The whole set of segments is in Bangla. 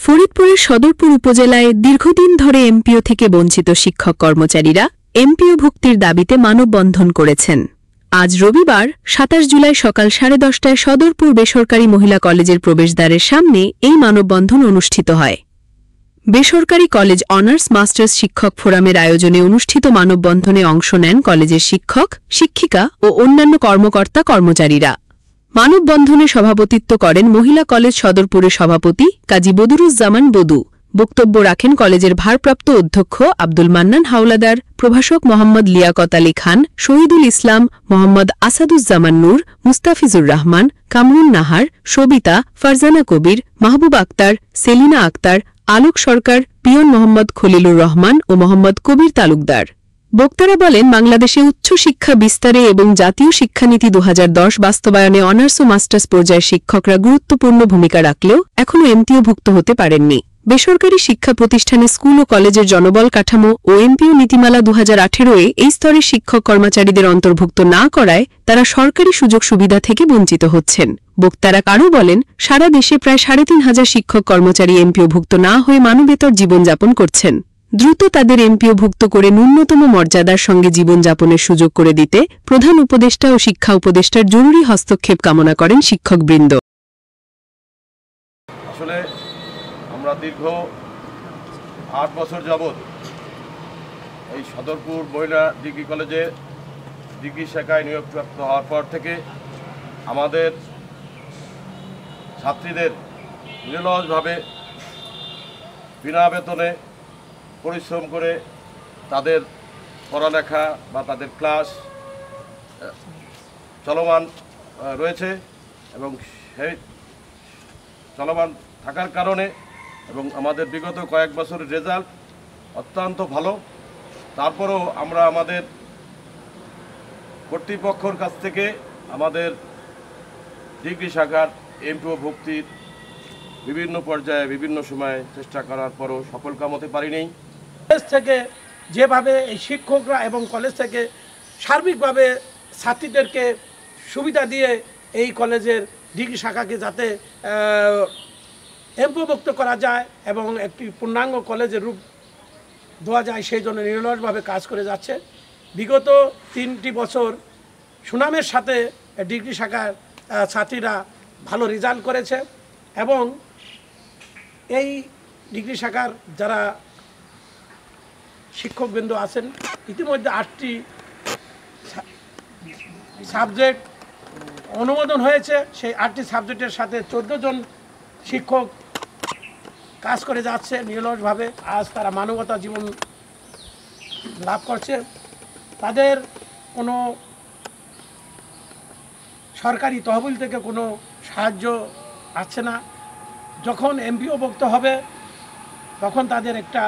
ফরিদপুরের সদরপুর উপজেলায় দীর্ঘদিন ধরে এমপিও থেকে বঞ্চিত শিক্ষক কর্মচারীরা এমপিও ভুক্তির দাবিতে মানববন্ধন করেছেন। আজ রবিবার ২৭ জুলাই সকাল 10:30টায় সদরপুর বেসরকারি মহিলা কলেজের প্রবেশদ্বারের সামনে এই মানববন্ধন অনুষ্ঠিত হয়। বেসরকারি কলেজ অনার্স মাস্টার্স শিক্ষক ফোরামের আয়োজনে অনুষ্ঠিত মানববন্ধনে অংশ নেন কলেজের শিক্ষক, শিক্ষিকা ও অন্যান্য কর্মকর্তা কর্মচারীরা। মানববন্ধনে সভাপতিত্ব করেন মহিলা কলেজ সদরপুরের সভাপতি কাজী বদরুজ্জামান বদু। বক্তব্য রাখেন কলেজের ভারপ্রাপ্ত অধ্যক্ষ আব্দুল মান্নান হাওলাদার, প্রভাষক মোহাম্মদ লিয়াকত আলী খান, শহীদুল ইসলাম, মোহাম্মদ আসাদুজ্জামান নূর, মুস্তাফিজুর রহমান, কামরুন নাহার, সবিতা, ফারজানা কবির, মাহবুব আক্তার, সেলিনা আক্তার, আলোক সরকার, পিয়ন মোহাম্মদ খলিলুর রহমান ও মোহাম্মদ কবির তালুকদার। বক্তারা বলেন, বাংলাদেশে উচ্চ শিক্ষা বিস্তারে এবং জাতীয় শিক্ষানীতি ২০১০ বাস্তবায়নে অনার্স ও মাস্টার্স পর্যায়ের শিক্ষকরা গুরুত্বপূর্ণ ভূমিকা রাখলেও এখনও এমপিওভুক্ত হতে পারেননি। বেসরকারি শিক্ষা প্রতিষ্ঠানে স্কুল ও কলেজের জনবল কাঠামো ও এমপিও নীতিমালা ২০১৮-এ এই স্তরের শিক্ষক কর্মচারীদের অন্তর্ভুক্ত না করায় তারা সরকারি সুযোগ সুবিধা থেকে বঞ্চিত হচ্ছেন। বক্তারা আরও বলেন, সারা দেশে প্রায় ৩,৫০০ শিক্ষক কর্মচারী এমপিওভুক্ত না হয়ে মানবেতর জীবনযাপন করছেন। দ্রুত তাদের এমপিওভুক্ত করে ন্যূনতম মর্যাদার সঙ্গে জীবনযাপনের সুযোগ করে দিতে প্রধান উপদেষ্টা ও শিক্ষা উপদেষ্টার জরুরি হস্তক্ষেপ কামনা করেন শিক্ষকবৃন্দ। আসলে আমরা দীর্ঘ ৮ বছর যাবৎ এই সদরপুর মহিলা ডিগ্রি কলেজে ডিগ্রি শাখায় নিয়োগপ্রাপ্ত হওয়ার পর থেকে আমাদের ছাত্রীদের নিরলসভাবে বিনা বেতনে পরিশ্রম করে তাদের পড়ালেখা বা তাদের ক্লাস চলমান রয়েছে এবং সেই চলমান থাকার কারণে এবং আমাদের বিগত কয়েক বছরের রেজাল্ট অত্যন্ত ভালো। তারপরেও আমরা আমাদের কর্তৃপক্ষের কাছ থেকে আমাদের ডিগ্রি শাখার এমপিও ভুক্তির বিভিন্ন পর্যায়ে বিভিন্ন সময়ে চেষ্টা করার পরও সফল কাম হতে পারিনি। কলেজ থেকে যেভাবে এই শিক্ষকরা এবং কলেজ থেকে সার্বিকভাবে ছাত্রীদেরকে সুবিধা দিয়ে এই কলেজের ডিগ্রি শাখাকে যাতে এমপিওভুক্ত করা যায় এবং একটি পূর্ণাঙ্গ কলেজের রূপ দেওয়া যায়, সেই জন্য নিরলসভাবে কাজ করে যাচ্ছে। বিগত 3টি বছর সুনামের সাথে ডিগ্রি শাখার ছাত্রীরা ভালো রেজাল্ট করেছে এবং এই ডিগ্রি শাখার যারা শিক্ষকবৃন্দ আছেন ইতিমধ্যে 8টি সাবজেক্ট অনুমোদন হয়েছে। সেই 8টি সাবজেক্টের সাথে 14 জন শিক্ষক কাজ করে যাচ্ছে নিরলসভাবে। আজ তারা মানবতা জীবন লাভ করছে। তাদের কোনো সরকারি তহবিল থেকে কোনো সাহায্য আসছে না। যখন এমপিওভুক্ত হবে তখন তাদের একটা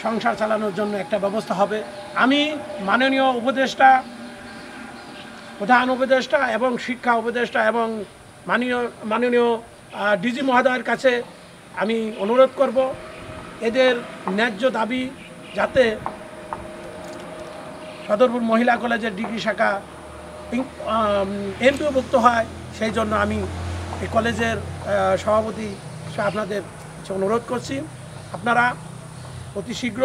সংসার চালানোর জন্য একটা ব্যবস্থা হবে। আমি মাননীয় উপদেষ্টা, প্রধান উপদেষ্টা এবং শিক্ষা উপদেষ্টা এবং মাননীয় ডিজি মহোদয়ের কাছে আমি অনুরোধ করব, এদের ন্যায্য দাবি যাতে সদরপুর মহিলা কলেজের ডিগ্রি শাখা এমপিওভুক্ত হয়, সেই জন্য আমি এই কলেজের সভাপতি আপনাদের অনুরোধ করছি, আপনারা অতি শীঘ্র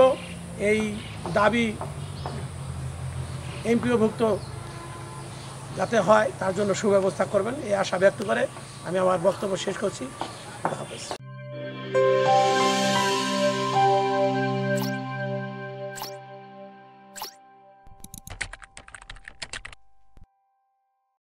এই দাবি এমপিওভুক্ত যাতে হয় তার জন্য সুব্যবস্থা করবেন, এই আশা ব্যক্ত করে আমি আমার বক্তব্য শেষ করছি। আল্লাহ হাফেজ।